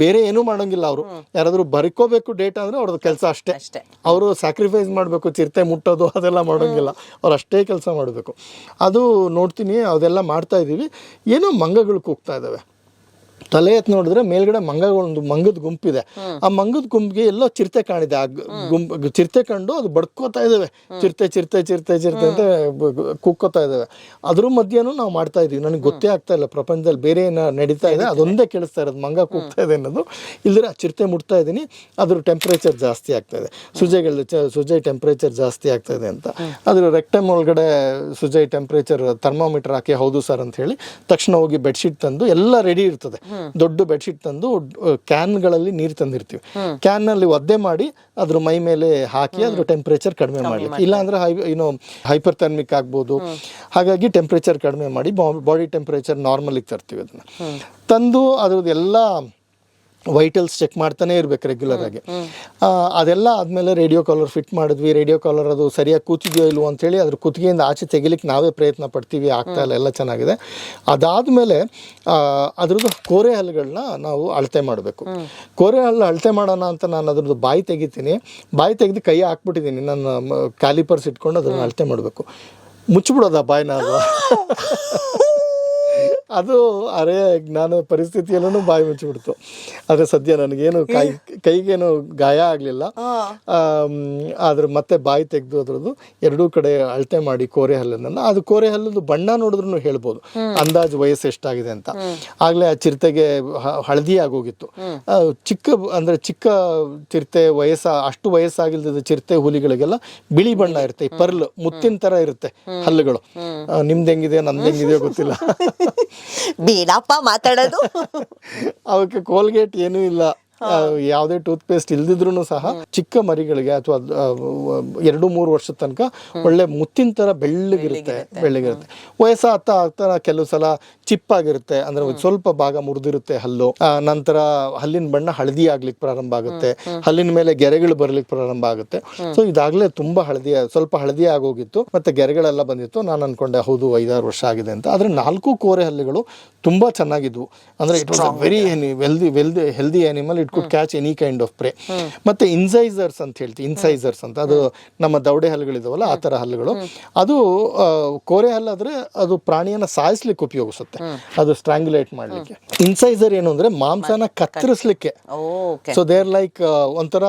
ಬೇರೆ ಏನೂ ಮಾಡೋಂಗಿಲ್ಲ. ಅವರು ಯಾರಾದರೂ ಬರ್ಕೋಬೇಕು ಡೇಟಾ ಅಂದರೆ ಅವ್ರದ್ದು ಕೆಲಸ ಅಷ್ಟೇ. ಅವರು ಸ್ಯಾಕ್ರಿಫೈಸ್ ಮಾಡಬೇಕು, ಚಿರತೆ ಮುಟ್ಟೋದು ಅದೆಲ್ಲ ಮಾಡೋಂಗಿಲ್ಲ, ಅವ್ರು ಅಷ್ಟೇ ಕೆಲಸ ಮಾಡಬೇಕು. ಅದು ನೋಡ್ತೀನಿ, ಅದೆಲ್ಲ ಮಾಡ್ತಾ ಇದ್ದೀವಿ. ಏನೋ ಮಂಗಗಳು ಕೂಗ್ತಾ ಇದ್ದಾವೆ. ತಲೆ ಎತ್ತು ನೋಡಿದ್ರೆ ಮೇಲ್ಗಡೆ ಮಂಗಗಳೊಂದು ಮಂಗದ ಗುಂಪಿದೆ. ಆ ಮಂಗದ ಗುಂಪಿಗೆ ಎಲ್ಲೋ ಚಿರತೆ ಕಾಣಿದೆ. ಆ ಚಿರತೆ ಕಂಡು ಅದು ಬಡ್ಕೋತಾ ಇದ್ದಾವೆ. ಚಿರತೆ ಚಿರತೆ ಚಿರತೆ ಚಿರತೆ ಅಂತ ಕೂಗ್ಕೋತಾ ಇದ್ದಾವೆ. ಅದ್ರ ಮಧ್ಯನೂ ನಾವು ಮಾಡ್ತಾ ಇದೀವಿ. ನನಗೆ ಗೊತ್ತೇ ಆಗ್ತಾ ಇಲ್ಲ ಪ್ರಪಂಚದಲ್ಲಿ ಬೇರೆ ಏನೋ ನಡೀತಾ ಇದೆ, ಅದೊಂದೇ ಕೇಳಿಸ್ತಾ ಇರೋದು ಮಂಗ ಕೂಗ್ತಾ ಇದೆ ಅನ್ನೋದು. ಇಲ್ಲದ್ರೆ ಚಿರತೆ ಮುಟ್ತಾ ಇದ್ದೀನಿ, ಅದ್ರ ಟೆಂಪ್ರೇಚರ್ ಜಾಸ್ತಿ ಆಗ್ತಾ ಇದೆ, ಸುಜೈ ಟೆಂಪ್ರೇಚರ್ ಜಾಸ್ತಿ ಆಗ್ತಾ ಇದೆ ಅಂತ. ಅದ್ರ ರೆಕ್ಟಮ್ ಒಳಗಡೆ ಸುಜೈ ಟೆಂಪ್ರೇಚರ್ ಥರ್ಮಾಮೀಟರ್ ಹಾಕಿ ಹೌದು ಸರ್ ಅಂತ ಹೇಳಿ ತಕ್ಷಣ ಹೋಗಿ ಬೆಡ್ಶೀಟ್ ತಂದು ಎಲ್ಲ ರೆಡಿ ಇರ್ತದೆ. ದೊಡ್ಡ ಬೆಡ್ಶೀಟ್ ತಂದು ಕ್ಯಾನ್ಗಳಲ್ಲಿ ನೀರು ತಂದಿರ್ತೀವಿ. ಕ್ಯಾನ್ನಲ್ಲಿ ಒದ್ದೆ ಮಾಡಿ ಅದ್ರ ಮೈ ಮೇಲೆ ಹಾಕಿ ಅದ್ರ ಟೆಂಪ್ರೇಚರ್ ಕಡಿಮೆ ಮಾಡಲಿಕ್ಕೆ. ಇಲ್ಲಾಂದ್ರೆ ಹೈಪರ್ ಥರ್ಮಿಕ್ ಆಗ್ಬೋದು. ಹಾಗಾಗಿ ಟೆಂಪ್ರೇಚರ್ ಕಡಿಮೆ ಮಾಡಿ ಬಾಡಿ ಟೆಂಪ್ರೇಚರ್ ನಾರ್ಮಲಿಗೆ ತರ್ತೀವಿ. ಅದನ್ನ ತಂದು ಅದ್ರದ್ದು ಎಲ್ಲ ವೈಟಲ್ಸ್ ಚೆಕ್ ಮಾಡ್ತಾನೆ ಇರ್ಬೇಕು ರೆಗ್ಯುಲರ್ ಆಗಿ. ಅದೆಲ್ಲ ಆದಮೇಲೆ ರೇಡಿಯೋ ಕಾಲರ್ ಫಿಟ್ ಮಾಡಿದ್ವಿ. ರೇಡಿಯೋ ಕಾಲರ್ ಅದು ಸರಿಯಾಗಿ ಕೂತಿದೆಯೋ ಇಲ್ವೋ ಅಂತೇಳಿ ಅದ್ರ ಕುತ್ತಿಗೆಯಿಂದ ಆಚೆ ತೆಗಿಲಿಕ್ಕೆ ನಾವೇ ಪ್ರಯತ್ನ ಪಡ್ತೀವಿ. ಆಗ್ತಾ ಇಲ್ಲ, ಎಲ್ಲ ಚೆನ್ನಾಗಿದೆ. ಅದಾದಮೇಲೆ ಅದ್ರದ್ದು ಕೋರೆ ಹಲ್ಲುಗಳನ್ನ ನಾವು ಅಳತೆ ಮಾಡಬೇಕು. ಕೋರೆ ಹಲ್ಲು ಅಳತೆ ಮಾಡೋಣ ಅಂತ ನಾನು ಅದ್ರದ್ದು ಬಾಯಿ ತೆಗಿತೀನಿ. ಬಾಯಿ ತೆಗೆದು ಕೈ ಹಾಕ್ಬಿಟ್ಟಿದ್ದೀನಿ. ನಾನು ಕ್ಯಾಲಿಪರ್ಸ್ ಇಟ್ಕೊಂಡು ಅದನ್ನು ಅಳತೆ ಮಾಡಬೇಕು. ಮುಚ್ಚಿಬಿಡೋದ ಬಾಯಿನ ಅಲ್ವಾ? ಅದು ಅರೆ ಜ್ಞಾನ ಪರಿಸ್ಥಿತಿಯಲ್ಲೂ ಬಾಯಿ ಮುಚ್ಚಿಬಿಡ್ತು. ಆದರೆ ಸದ್ಯ ನನಗೇನು ಕೈಗೇನು ಗಾಯ ಆಗಲಿಲ್ಲ. ಆದ್ರೆ ಮತ್ತೆ ಬಾಯಿ ತೆಗೆದು ಅದ್ರದ್ದು ಎರಡೂ ಕಡೆ ಅಳತೆ ಮಾಡಿ ಕೋರೆ ಹಲ್ಲನ್ನು, ಅದು ಕೋರೆ ಹಲ್ಲದು ಬಣ್ಣ ನೋಡಿದ್ರು ಹೇಳ್ಬೋದು ಅಂದಾಜು ವಯಸ್ಸು ಎಷ್ಟಾಗಿದೆ ಅಂತ. ಆಗಲೇ ಆ ಚಿರತೆಗೆ ಹಳದಿ ಆಗೋಗಿತ್ತು. ಚಿಕ್ಕ ಚಿರತೆ ಅಷ್ಟು ವಯಸ್ಸಾಗಿಲ್ದ ಚಿರತೆ ಹುಲಿಗಳಿಗೆಲ್ಲ ಬಿಳಿ ಬಣ್ಣ ಇರುತ್ತೆ, ಪರ್ಲ್ ಮುತ್ತಿನ ತರ ಇರುತ್ತೆ ಹಲ್ಲುಗಳು. ನಿಮ್ದು ಹೆಂಗಿದೆ ನಮ್ದು ಹೆಂಗಿದೆಯೋ ಗೊತ್ತಿಲ್ಲ. ಬೇಡಪ್ಪ ಮಾತಾಡೋದು. ಅವಕ್ಕೆ ಕೋಲ್ಗೇಟ್ ಏನೂ ಇಲ್ಲ, ಯಾವುದೇ ಟೂತ್ ಪೇಸ್ಟ್ ಇಲ್ದಿದ್ರು ಸಹ ಚಿಕ್ಕ ಮರಿಗಳಿಗೆ ಅಥವಾ 2-3 ವರ್ಷದ ತನಕ ಒಳ್ಳೆ ಮುತ್ತಿನ ತರ ಬೆಳ್ಳಗಿರುತ್ತೆ. ವಯಸ್ಸಾಗ್ತಾ ಕೆಲವು ಸಲ ಚಿಪ್ಪಾಗಿರುತ್ತೆ, ಅಂದ್ರೆ ಸ್ವಲ್ಪ ಭಾಗ ಮುರಿದಿರುತ್ತೆ ಹಲ್ಲು. ನಂತರ ಹಲ್ಲಿನ ಬಣ್ಣ ಹಳದಿ ಆಗ್ಲಿಕ್ಕೆ ಪ್ರಾರಂಭ ಆಗುತ್ತೆ, ಹಲ್ಲಿನ ಮೇಲೆ ಗೆರೆಗಳು ಬರ್ಲಿಕ್ಕೆ ಪ್ರಾರಂಭ ಆಗುತ್ತೆ. ಸೊ ಇದಾಗಲೇ ತುಂಬಾ ಸ್ವಲ್ಪ ಹಳದಿ ಆಗೋಗಿತ್ತು, ಮತ್ತೆ ಗೆರೆಗಳೆಲ್ಲ ಬಂದಿತ್ತು. ನಾನು ಅನ್ಕೊಂಡೆ ಹೌದು 5-6 ವರ್ಷ ಆಗಿದೆ ಅಂತ. ಆದ್ರೆ 4 ಕೋರೆ ಹಲ್ಲುಗಳು ತುಂಬಾ ಚೆನ್ನಾಗಿದ್ವು. ಅಂದ್ರೆ it was a very healthy animal. It could catch any kind of prey. ಮತ್ತೆ ಇನ್ಸೈಸರ್ಸ್ ಅಂತ ಹೇಳ್ತೀವಿ. ಇನ್ಸೈಸರ್ಸ್ ಅಂತ, ಅದು ನಮ್ಮ ದವಡೆ ಹಲ್ಲುಗಳಿದಾವಲ್ಲ ಆ ತರ ಹಲ್ಲುಗಳು. ಅದು ಕೋರೆ ಹಲ್ಲಾದ್ರೆ ಅದು ಪ್ರಾಣಿಯನ್ನ ಸಾಯಿಸ್ಲಿಕ್ಕೆ ಉಪಯೋಗಿಸುತ್ತೆ, ಅದು ಸ್ಟ್ರಾಂಗ್ಯುಲೇಟ್ ಮಾಡ್ಲಿಕ್ಕೆ. ಇನ್ಸೈಸರ್ ಏನು ಅಂದ್ರೆ ಮಾಂಸನ ಕತ್ತರಿಸ್ಲಿಕ್ಕೆ. ಸೊ ದೇರ್ ಲೈಕ್ ಒಂಥರ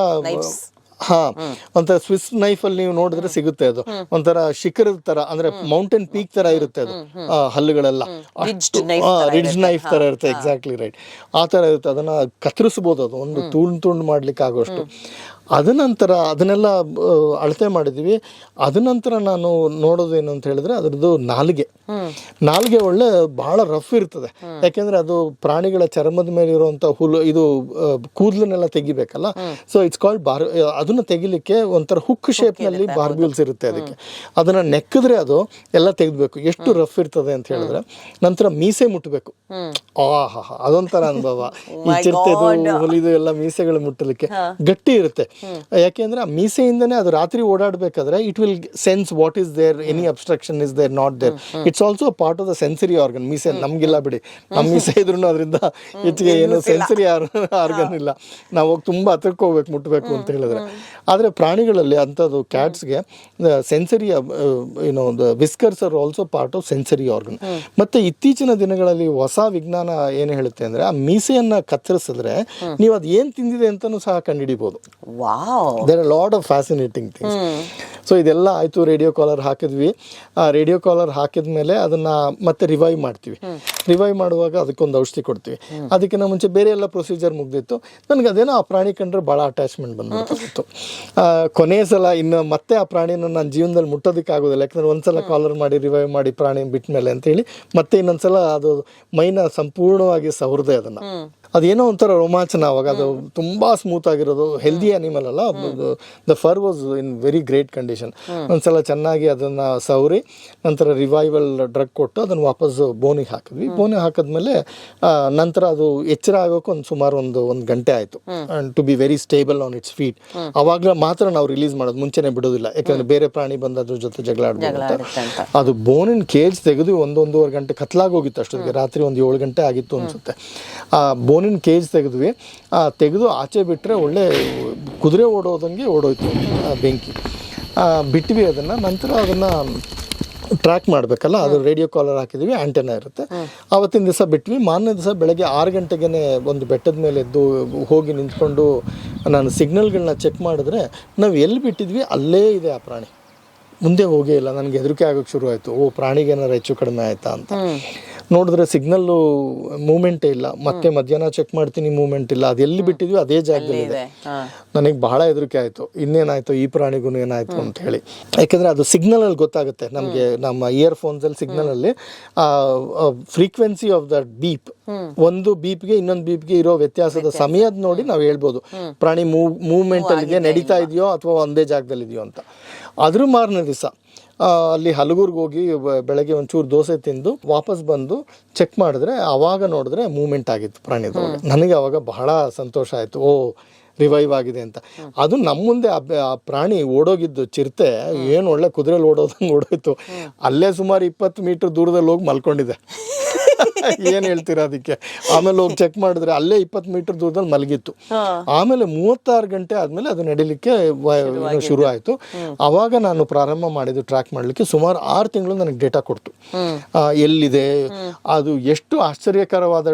ಒಂಥರ ಸ್ವಿಸ್ ನೈಫ್ ಅಲ್ಲಿ ನೀವು ನೋಡಿದ್ರೆ ಸಿಗುತ್ತೆ. ಅದು ಒಂಥರ ಶಿಖರದ ತರ, ಅಂದ್ರೆ ಮೌಂಟೇನ್ ಪೀಕ್ ತರ ಇರುತ್ತೆ ಅದು ಹಲ್ಲುಗಳೆಲ್ಲ. ರಿಡ್ಜ್ ನೈಫ್ ತರ ಇರುತ್ತೆ. ಎಕ್ಸಾಕ್ಟ್ಲಿ ರೈಟ್, ಆ ತರ ಇರುತ್ತೆ. ಅದನ್ನ ಕತ್ತರಿಸಬಹುದು, ಅದು ಒಂದು ತುಂಡು ಮಾಡ್ಲಿಕ್ಕೆ ಆಗೋಷ್ಟು. ಅದನಂತರ ಅದನ್ನೆಲ್ಲ ಅಳತೆ ಮಾಡಿದ್ವಿ. ಅದನಂತರ ನಾನು ನೋಡೋದೇನು ಅಂತ ಹೇಳಿದ್ರೆ ಅದ್ರದ್ದು ನಾಲಿಗೆ ಒಳ್ಳೆ ಬಹಳ ರಫ್ ಇರ್ತದೆ. ಯಾಕೆಂದ್ರೆ ಅದು ಪ್ರಾಣಿಗಳ ಚರ್ಮದ ಮೇಲೆ ಇರುವಂತ ಇದು ಕೂದಲನ್ನೆಲ್ಲ ತೆಗಿಬೇಕಲ್ಲ. ಸೊ ಇಟ್ಸ್ ಕಾಲ್ಡ್ ಅದನ್ನ ತೆಗಿಲಿಕ್ಕೆ ಒಂಥರ ಹುಕ್ ಶೇಪ್ ನಲ್ಲಿ ಬಾರ್ಬ್ಯೂಲ್ಸ್ ಇರುತ್ತೆ. ಅದಕ್ಕೆ ಅದನ್ನ ನೆಕ್ಕಿದ್ರೆ ಅದು ಎಲ್ಲ ತೆಗಿಬೇಕು. ಎಷ್ಟು ರಫ್ ಇರ್ತದೆ ಅಂತ ಹೇಳಿದ್ರೆ ನಂತರ ಮೀಸೆ ಮುಟ್ಟಬೇಕು. ಅದೊಂಥರ ಅನುಭವ. ಈ ಚಿರತೆದು ಹುಲಿದು ಎಲ್ಲ ಮೀಸೆಗಳು ಮುಟ್ಟಲಿಕ್ಕೆ ಗಟ್ಟಿ ಇರುತ್ತೆ. ಯಾಕೆಂದ್ರೆ ಆ ಮೀಸೆಯಿಂದನೇ ಅದು ರಾತ್ರಿ ಓಡಾಡ್ಬೇಕಾದ್ರೆ it will sense what is there, any obstruction is there, not there. It's also part of the sensory organ. ಮೀಸೆ ನಮ್ಗಿಲ್ಲ ಬಿಡಿ, ನಮ್ಮ ಮೀಸೆ ಇದ್ರೂ ಅದರಿಂದ ಹೆಚ್ಚಿಗೆ ಏನು ಸೆನ್ಸರಿ ಆರ್ಗನ್ ಇಲ್ಲ. ನಾವು ಹೋಗಿ ತುಂಬಾ ಹತ್ರಕ್ಕೆ ಹೋಗ್ಬೇಕು ಮುಟ್ಟಬೇಕು ಅಂತ ಹೇಳಿದ್ರೆ. ಆದ್ರೆ ಪ್ರಾಣಿಗಳಲ್ಲಿ ಅಂಥದ್ದು ಕ್ಯಾಟ್ಸ್ಗೆ sensory whiskers are also part of sensory organ. ಮತ್ತೆ ಇತ್ತೀಚಿನ ದಿನಗಳಲ್ಲಿ ಹೊಸ ವಿಜ್ಞಾನ ಏನು ಹೇಳುತ್ತೆ ಅಂದ್ರೆ ಆ ಮೀಸೆಯನ್ನ ಕತ್ತರಿಸಿದ್ರೆ ನೀವು ಅದು ಏನ್ ತಿಂದಿದೆ ಅಂತಾನು ಸಹ ಕಂಡುಹಿಡಿಬಹುದು. There are a lot of fascinating things. So ಇದೆಲ್ಲ ಆಯಿತು, ರೇಡಿಯೋ ಕಾಲರ್ ಹಾಕಿದ್ವಿ. ರೇಡಿಯೋ ಕಾಲರ್ ಹಾಕಿದ ಮೇಲೆ ಅದನ್ನು ಮತ್ತೆ ರಿವೈವ್ ಮಾಡ್ತೀವಿ. ರಿವೈವ್ ಮಾಡುವಾಗ ಅದಕ್ಕೊಂದು ಔಷಧಿ ಕೊಡ್ತೀವಿ. ಅದಕ್ಕಿಂತ ಮುಂಚೆ ಬೇರೆ ಎಲ್ಲ ಪ್ರೊಸೀಜರ್ ಮುಗ್ದಿತ್ತು. ನನಗೆ ಅದೇನೋ ಆ ಪ್ರಾಣಿ ಕಂಡ್ರೆ ಭಾಳ ಅಟ್ಯಾಚ್ಮೆಂಟ್ ಬಂದ್ಬಿಡ್ತಿತ್ತು. ಕೊನೆಯ ಸಲ ಇನ್ನು ಮತ್ತೆ ಆ ಪ್ರಾಣಿನ ನನ್ನ ಜೀವನದಲ್ಲಿ ಮುಟ್ಟೋದಕ್ಕಾಗೋದಿಲ್ಲ, ಯಾಕಂದರೆ ಒಂದ್ಸಲ ಕಾಲರ್ ಮಾಡಿ ರಿವೈವ್ ಮಾಡಿ ಪ್ರಾಣಿ ಬಿಟ್ಟ ಮೇಲೆ ಅಂತೇಳಿ ಮತ್ತೆ ಇನ್ನೊಂದ್ಸಲ ಅದು ಮೈನ ಸಂಪೂರ್ಣವಾಗಿ ಸವರದೆ ಅದನ್ನು. ಅದೇನೋ ಒಂಥರ ರೋಮಾಂಚನ ಅವಾಗ. ಅದು ತುಂಬ ಸ್ಮೂತ್ ಆಗಿರೋದು, ಹೆಲ್ದಿ ಅನಿಮಲ್ ಅಲ್ಲ, the fur was in very great condition. ಒಂದ್ಸಲ ಚೆನ್ನಾಗಿ ಅದನ್ನು ಸವರಿ ನಂತರ ರಿವೈವಲ್ ಡ್ರಗ್ ಕೊಟ್ಟು ಅದನ್ನು ವಾಪಸ್ ಬೋನಿಗೆ ಹಾಕಿದ್ವಿ. ಬೋನಿಗೆ ಹಾಕಿದ್ಮೇಲೆ ನಂತರ ಅದು ಎಚ್ಚರ ಆಗೋಕೆ ಸುಮಾರು ಒಂದು ಗಂಟೆ ಆಯಿತು. To be very stable on its feet. ಅವಾಗಲೇ ಮಾತ್ರ ನಾವು ರಿಲೀಸ್ ಮಾಡೋದು, ಮುಂಚೆನೆ ಬಿಡೋದಿಲ್ಲ, ಯಾಕಂದ್ರೆ ಬೇರೆ ಪ್ರಾಣಿ ಬಂದು ಅದ್ರ ಜೊತೆ ಜಗಳ ಆಡ್ಬೋದು. ಅದು ಬೋನಿನ ಕೇಜ್ ತೆಗೆದು ಒಂದೂವರೆ ಗಂಟೆ ಕತ್ಲಾಗೋಗಿತ್ತು ಅಷ್ಟೊತ್ತಿಗೆ, ರಾತ್ರಿ 7 ಗಂಟೆ ಆಗಿತ್ತು ಅನ್ಸುತ್ತೆ. ಆ ಬೋನಿನ ಕೇಜ್ ತೆಗೆದ್ವಿ. ತೆಗೆದು ಆಚೆ ಬಿಟ್ಟರೆ ಒಳ್ಳೆ ಕುದುರೆ ಓಡೋದಂಗೆ ಓಡೋಯ್ತು ಬೆಂಕಿ. ಬಿಟ್ವಿ ಅದನ್ನು. ನಂತರ ಅದನ್ನು ಟ್ರ್ಯಾಕ್ ಮಾಡಬೇಕಲ್ಲ, ಅದು ರೇಡಿಯೋ ಕಾಲರ್ ಹಾಕಿದ್ವಿ, ಆ್ಯಂಟೆನಾ ಇರುತ್ತೆ. ಆವತ್ತಿನ ದಿವಸ ಬಿಟ್ವಿ. ಮಾರನೇ ದಿವಸ ಬೆಳಗ್ಗೆ 6 ಗಂಟೆಗೆ ಒಂದು ಬೆಟ್ಟದ ಮೇಲೆ ಎದ್ದು ಹೋಗಿ ನಿಂತ್ಕೊಂಡು ನಾನು ಸಿಗ್ನಲ್ಗಳನ್ನ ಚೆಕ್ ಮಾಡಿದ್ರೆ ನಾವು ಎಲ್ಲಿ ಬಿಟ್ಟಿದ್ವಿ ಅಲ್ಲೇ ಇದೆ ಆ ಪ್ರಾಣಿ, ಮುಂದೆ ಹೋಗೇ ಇಲ್ಲ. ನನಗೆ ಹೆದರಿಕೆ ಆಗೋಕ್ಕೆ ಶುರು ಆಯಿತು, ಪ್ರಾಣಿಗೇನಾರು ಹೆಚ್ಚು ಕಡಿಮೆ ಆಯಿತಾ ಅಂತ. ನೋಡಿದ್ರೆ ಸಿಗ್ನಲ್ಲು ಮೂಮೆಂಟೇ ಇಲ್ಲ. ಮತ್ತೆ ಮಧ್ಯಾಹ್ನ ಚೆಕ್ ಮಾಡ್ತೀನಿ, ಮೂಮೆಂಟ್ ಇಲ್ಲ. ಅದು ಎಲ್ಲಿ ಬಿಟ್ಟಿದ್ವಿ ಅದೇ ಜಾಗದಲ್ಲಿ ಇದೆ. ನನಗೆ ಬಹಳ ಹೆದರಿಕೆ ಆಯಿತು, ಇನ್ನೇನಾಯಿತು ಈ ಪ್ರಾಣಿಗೂ ಏನಾಯಿತು ಅಂತ ಹೇಳಿ. ಯಾಕೆಂದರೆ ಅದು ಸಿಗ್ನಲಲ್ಲಿ ಗೊತ್ತಾಗುತ್ತೆ ನಮಗೆ, ನಮ್ಮ ಇಯರ್ಫೋನ್ಸಲ್ಲಿ ಸಿಗ್ನಲಲ್ಲಿ ಫ್ರೀಕ್ವೆನ್ಸಿ ಆಫ್ ದಟ್ ಬೀಪ್, ಒಂದು ಬೀಪ್ಗೆ ಇನ್ನೊಂದು ಬೀಪ್ಗೆ ಇರೋ ವ್ಯತ್ಯಾಸದ ಸಮಯದ ನೋಡಿ ನಾವು ಹೇಳ್ಬೋದು ಪ್ರಾಣಿ ಮೂವ್ಮೆಂಟ್ ಅಲ್ಲಿಗೆ ನಡೀತಾ ಇದೆಯೋ ಅಥವಾ ಒಂದೇ ಜಾಗದಲ್ಲಿ ಇದೆಯೋ ಅಂತ. ಅದ್ರ ಮಾರನೇ ದಿವಸ ಅಲ್ಲಿ ಹಲಗೂರ್ಗೆ ಹೋಗಿ ಬೆಳಗ್ಗೆ ಒಂಚೂರು ದೋಸೆ ತಿಂದು ವಾಪಸ್ ಬಂದು ಚೆಕ್ ಮಾಡಿದ್ರೆ ಆವಾಗ ನೋಡಿದ್ರೆ ಮೂವ್ಮೆಂಟ್ ಆಗಿತ್ತು ಪ್ರಾಣಿದು. ನನಗೆ ಆವಾಗ ಬಹಳ ಸಂತೋಷ ಆಯಿತು, ರಿವೈವ್ ಆಗಿದೆ ಅಂತ. ಅದು ನಮ್ಮ ಮುಂದೆ ಆ ಪ್ರಾಣಿ ಓಡೋಗಿದ್ದು ಚಿರತೆ ಏನು ಒಳ್ಳೆ ಕುದುರೆಲಿ ಓಡೋದಂಗೆ ಓಡೋಯ್ತು. ಅಲ್ಲೇ ಸುಮಾರು 20 ಮೀಟರ್ ದೂರದಲ್ಲಿ ಹೋಗಿ ಮಲ್ಕೊಂಡಿದೆ. ಏನು ಹೇಳ್ತೀರಾ ಅದಕ್ಕೆ? ಆಮೇಲೆ ಹೋಗಿ ಚೆಕ್ ಮಾಡಿದ್ರೆ ಅಲ್ಲೇ 20 ಮೀಟರ್ ದೂರದಲ್ಲಿ ಮಲಗಿತ್ತು. ಆಮೇಲೆ 36 ಗಂಟೆ ಆದಮೇಲೆ ಅದು ನಡಿಲಿಕ್ಕೆ ಶುರು ಆಯಿತು. ಆವಾಗ ನಾನು ಪ್ರಾರಂಭ ಮಾಡಿದ್ದು ಟ್ರ್ಯಾಕ್ ಮಾಡಲಿಕ್ಕೆ. ಸುಮಾರು 6 ತಿಂಗಳು ನನಗೆ ಡೇಟಾ ಕೊಡ್ತು, ಎಲ್ಲಿದೆ ಅದು. ಎಷ್ಟು ಆಶ್ಚರ್ಯಕರವಾದ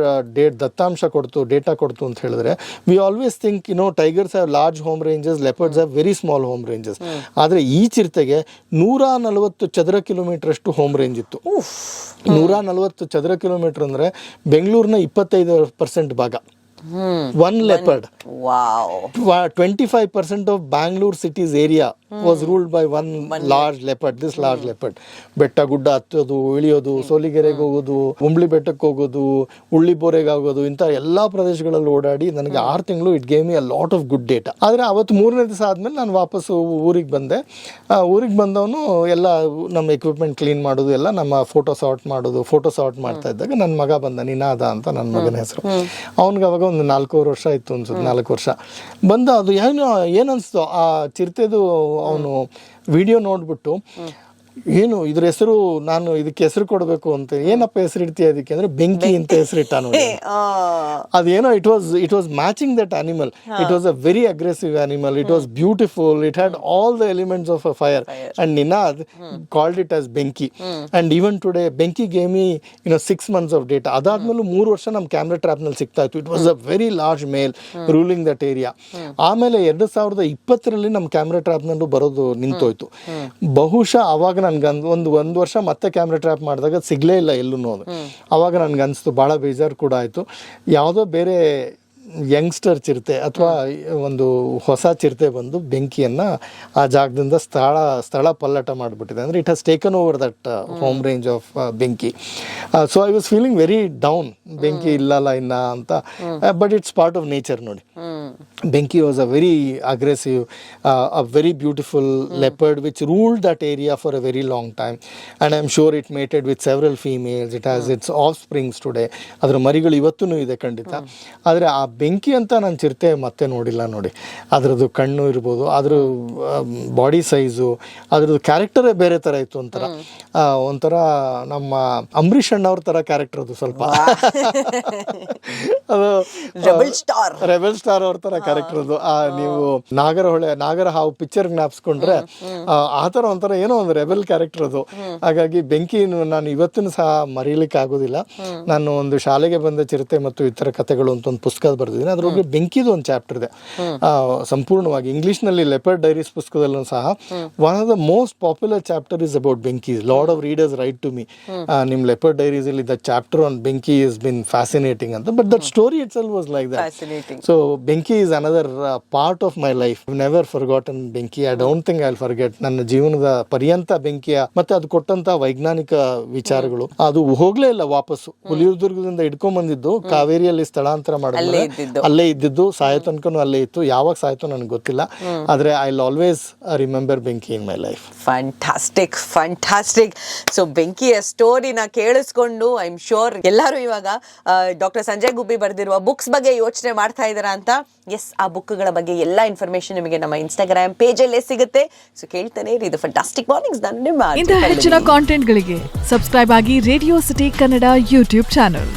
ದತ್ತಾಂಶ ಕೊಡ್ತು, ಡೇಟಾ ಕೊಡ್ತು ಅಂತ ಹೇಳಿದ್ರೆ, we always think tigers have large home ranges, leopards have very small home ranges. ಆದರೆ ಈ ಚಿರತೆಗೆ 140 ಚದರ ಕಿಲೋಮೀಟರ್ ಅಷ್ಟು ಹೋಮ್ ರೇಂಜ್ ಇತ್ತು. 140 ಚದರ ಕಿಲೋಮೀಟರ್ ಅಂದರೆ ಬೆಂಗಳೂರಿನ 25% ಭಾಗ. One leopard. Wow. 25% of Bangalore city's area was ruled by one large leopard. This large leopard. ಬೆಟ್ಟ ಗುಡ್ಡ ಹತ್ತೋದು, ಇಳಿಯೋದು, ಸೋಲಿಗೆರೆಗೆ ಹೋಗೋದು, ಉಂಬ್ಳಿ ಬೆಟ್ಟಕ್ಕೆ ಹೋಗೋದು, ಉಳ್ಳಿಬೋರೆಗೆ ಆಗೋದು, ಇಂಥ ಎಲ್ಲ ಪ್ರದೇಶಗಳಲ್ಲಿ ಓಡಾಡಿ ನನಗೆ 6 ತಿಂಗಳು it gave me a lot of good data. ಆದರೆ ಅವತ್ತು 3ನೇ ದಿವಸ ಆದಮೇಲೆ ನಾನು ವಾಪಸ್ಸು ಊರಿಗೆ ಬಂದೆ. ಊರಿಗೆ ಬಂದವನು ಎಲ್ಲ ನಮ್ಮ ಎಕ್ವಿಪ್ಮೆಂಟ್ ಕ್ಲೀನ್ ಮಾಡೋದು, ಎಲ್ಲ ನಮ್ಮ ಫೋಟೋ ಸಾರ್ಟ್ ಮಾಡ್ತಾ ಇದ್ದಾಗ ನನ್ನ ಮಗ ಬಂದ, ನಿನಾದ ಅಂತ ನನ್ನ ಮಗನ ಹೆಸರು. ಅವನಿಗೆ ಅವಾಗ ಒಂದು 4 ವರ್ಷ ಇತ್ತು ಅನ್ಸುತ್ತೆ, 4 ವರ್ಷ ಬಂದ. ಅದು ಏನನ್ಸ್ತು ಆ ಚಿರತೆದು, ಅವನು ವಿಡಿಯೋ ನೋಡ್ಬಿಟ್ಟು ಏನು ಇದ್ರ ಹೆಸರು, ನಾನು ಇದಕ್ಕೆ ಹೆಸರು ಕೊಡಬೇಕು ಅಂತ, ಏನಪ್ಪ ಹೆಸರು ಇಡ್ತೀಯ ಅದಕ್ಕೆ ಅಂದ್ರೆ ಬೆಂಕಿ ಅಂತ ಹೆಸರಿಟ್ಟ ನೋಡಿ. ಅದೇನೋ it was matching that animal. It was a very aggressive animal. It was beautiful. It had all the elements of a fire and Ninad called it as Benki. And even today Benki gave me 6 months of data. ಅದಾದ್ಮೇಲೆ 3 ವರ್ಷ ನಮ್ಮ camera trap ನಲ್ಲಿ ಸಿಗ್ತಾ ಇತ್ತು. It was a very large male ruling that area. ಆಮೇಲೆ 2020ರಲ್ಲಿ ನಮ್ಮ camera trap ನಲ್ಲೂ ಬರೋದು ನಿಂತೋಯ್ತು. ಬಹುಶಃ ಅವಾಗ ನನ್ಗೆ ಒಂದು ವರ್ಷ ಮತ್ತೆ ಕ್ಯಾಮ್ರಾ ಟ್ರ್ಯಾಪ್ ಮಾಡಿದಾಗ ಸಿಗ್ಲೇ ಇಲ್ಲ ಎಲ್ಲೂ. ಅವಾಗ ನನ್ಗೆ ಅನಿಸ್ತು, ಭಾಳ ಬೇಜಾರು ಕೂಡ ಆಯಿತು. ಯಾವುದೋ ಬೇರೆ ಯಂಗ್ಸ್ಟರ್ ಚಿರತೆ ಅಥವಾ ಒಂದು ಹೊಸ ಚಿರತೆ ಬಂದು ಬೆಂಕಿಯನ್ನು ಆ ಜಾಗದಿಂದ ಸ್ಥಳ ಪಲ್ಲಟ ಮಾಡಿಬಿಟ್ಟಿದೆ. ಅಂದರೆ it has taken over that home range of Benki. So I was feeling very down, Benki ಇಲ್ಲಲ್ಲ ಇನ್ನ ಅಂತ. But it's part of nature ನೋಡಿ. Benki was a very aggressive, a very beautiful leopard which ruled that area for a very long time, and I'm sure it mated with several females. It has its offsprings today. ಅದರ ಮರಿಗಳು ಇವತ್ತೂ ಇದೆ ಖಂಡಿತ. ಆದರೆ ಆ ಬೆಂಕಿ ಅಂತ ನಾನು ಚಿರತೆ ಮತ್ತೆ ನೋಡಿಲ್ಲ ನೋಡಿ. ಅದರದ್ದು ಕಣ್ಣು ಇರ್ಬೋದು, ಅದ್ರ ಬಾಡಿ ಸೈಜು, ಅದ್ರದ್ದು ಕ್ಯಾರೆಕ್ಟರೇ ಬೇರೆ ಥರ ಇತ್ತು. ಒಂಥರ ನಮ್ಮ ಅಂಬರೀಷ್ ಅಣ್ಣವ್ರ ಥರ ಕ್ಯಾರೆಕ್ಟರ್ ಅದು ಸ್ವಲ್ಪ. ಅದು ರೆಬೆಲ್ ಸ್ಟಾರ್ ಅವ್ರ ಅವ್ರ ತರ ಕ್ಯಾರೆಕ್ಟರ್ ಅದು. ನೀವು ನಾಗರ ಹಾವು ಪಿಕ್ಚರ್ ಜ್ಞಾಪಿಸ್ಕೊಂಡ್ರೆ ಆ ತರ ಒಂಥರ ಏನೋ ಒಂದು ರೆಬೆಲ್ ಕ್ಯಾರೆಕ್ಟರ್ ಅದು. ಹಾಗಾಗಿ ಬೆಂಕಿ ನಾನು ಇವತ್ತಿನ ಸಹ ಮರೀಲಿಕ್ಕೆ ಆಗೋದಿಲ್ಲ. ನಾನು ಒಂದು ಶಾಲೆಗೆ ಬಂದ ಚಿರತೆ ಮತ್ತು ಇತರ ಕಥೆಗಳು ಅಂತ ಒಂದು ಪುಸ್ತಕ ಬರ್ದಿದ್ದೀನಿ. ಅದ್ರೊಳಗೆ ಬೆಂಕಿದು ಒಂದು ಚಾಪ್ಟರ್ ಇದೆ ಸಂಪೂರ್ಣವಾಗಿ ಇಂಗ್ಲಿಷ್ ನಲ್ಲಿ. ಲೆಪರ್ಡ್ ಡೈರೀಸ್ ಪುಸ್ತಕದಲ್ಲೂ ಸಹ one of the most popular chapter is about Benki. Lot of readers write to me, ನಿಮ್ ಲೆಪರ್ಡ್ ಡೈರೀಸ್ ಅಲ್ಲಿ the chapter on Benki is been fascinating ಅಂತ. But that story itself was like that. So Benki is another part of my life. Never forgotten Benki. I don't think I will forget. ನನ್ನ ಜೀವನದ ಪರ್ಯಂತ ಬೆಂಕಿಯ ಮತ್ತೆ ಅದು ಕೊಟ್ಟಂತ ವೈಜ್ಞಾನಿಕ ವಿಚಾರಗಳು ಅದು ಹೋಗ್ಲೇ ಇಲ್ಲ ವಾಪಸ್ಸು. ಹುಲಿದುರ್ಗದಿಂದ ಇಟ್ಕೊಂಡ್ ಬಂದಿದ್ದು ಕಾವೇರಿಯಲ್ಲಿ ಸ್ಥಳಾಂತರ ಮಾಡಿದ್ರೆ ಅಲ್ಲೇ ಇದ್ದಿದ್ದು, ಸಾಯೋ ತನಕನೂ ಅಲ್ಲೇ ಇತ್ತು. ಯಾವಾಗ ಸಾಯ್ತು ನನಗೆ ಗೊತ್ತಿಲ್ಲ, ಆದ್ರೆ ಐ ವಿಲ್ ಆಲ್ವೇಸ್ ರಿಮೆಂಬರ್ ಬೆಂಕಿ ಇನ್ ಮೈ ಲೈಫ್. ಫ್ಯಾಂಟಾಸ್ಟಿಕ್. ಸೊ ಬೆಂಕಿಯ ಸ್ಟೋರಿನ ಕೇಳಿಸ್ಕೊಂಡು ಐ ಆಮ್ ಶೋರ್ ಎಲ್ಲರೂ ಇವಾಗ ಡಾಕ್ಟರ್ ಸಂಜಯ್ ಗುಬ್ಬಿ ಬರೆದಿರುವ ಬುಕ್ಸ್ ಬಗ್ಗೆ ಯೋಚನೆ ಮಾಡ್ತಾ ಇದ್ದೀರಾ ಅಂತ. ಎಸ್, ಆ ಬುಕ್ಗಳ ಬಗ್ಗೆ ಎಲ್ಲ ಇನ್ಫಾರ್ಮೇಶನ್ ನಿಮಗೆ ನಮ್ಮ ಇನ್ಸ್ಟಾಗ್ರಾಮ್ ಪೇಜಲ್ಲೇ ಸಿಗುತ್ತೆ. ಸೊ ಕೇಳ್ತಾನೆ ಇರಿ ಇದು ಫ್ಯಾಂಟಾಸ್ಟಿಕ್ ಮಾರ್ನಿಂಗ್ಸ್. ನಾನು ನಿಮ್ಮ ಇಂಥ ಹೆಚ್ಚಿನ ಕಾಂಟೆಂಟ್ಗಳಿಗೆ ಸಬ್ಸ್ಕ್ರೈಬ್ ಆಗಿ radio city Kannada YouTube channel.